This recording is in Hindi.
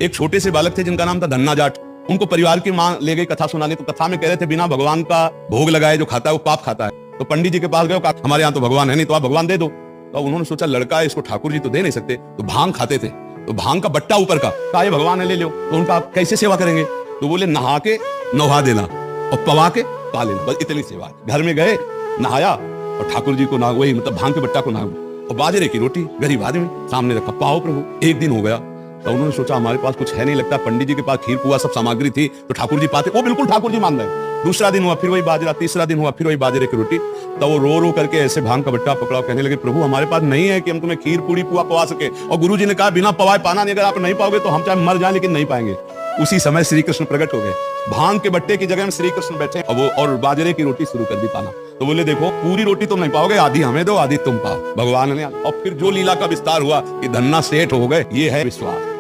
एक छोटे से बालक थे जिनका नाम था धन्ना जाट। उनको परिवार की माँ ले गई कथा सुनाने, तो कथा में कह रहे थे बिना भगवान का भोग लगाए जो खाता है वो पाप खाता है। तो पंडित जी के पास गए, हमारे यहाँ तो भगवान है नहीं, तो आप भगवान दे दो। तो उन्होंने सोचा लड़का है, इसको ठाकुर जी तो दे नहीं सकते, तो भांग खाते थे, तो भांग का बट्टा ऊपर का ये भगवान है ले लो। तो उनका आप कैसे सेवा करेंगे? तो बोले नहा के नहा देना और पवा के पा लेना, बस इतनी सेवा। घर में गए, नहाया और ठाकुर जी को ना वही मतलब भांग के बट्टा को ना और बाजरे की रोटी गरीब आदमी सामने रखा, पाओ प्रभु। एक दिन हो गया तो उन्होंने सोचा हमारे पास कुछ है नहीं, लगता पंडित जी के पास खीर पुआ सब सामग्री थी तो ठाकुर जी पाते, वो बिल्कुल ठाकुर जी मान रहे। दूसरा दिन हुआ फिर वही बाजरा, तीसरा दिन हुआ फिर वही बाजरे की रोटी। तो वो रो रो करके ऐसे भांग का बट्टा पकड़ा, कहने लगे प्रभु हमारे पास नहीं है कि हम तुम्हें खीर पूरी पुआ पवा सके। और गुरु जी ने कहा बिना पवाए पाना नहीं, अगर आप नहीं पाओगे तो हम चाहे मर जाए लेकिन नहीं पाएंगे। उसी समय श्री कृष्ण प्रकट हो गए, भांग के बट्टे की जगह में श्री कृष्ण बैठे और बाजरे की रोटी शुरू कर दी पाना। तो बोले देखो पूरी रोटी तुम नहीं पाओगे, आधी हमें दो आधी तुम पाओ। भगवान ने और फिर जो लीला का विस्तार हुआ कि धन्ना सेठ हो गए, ये है विश्वास।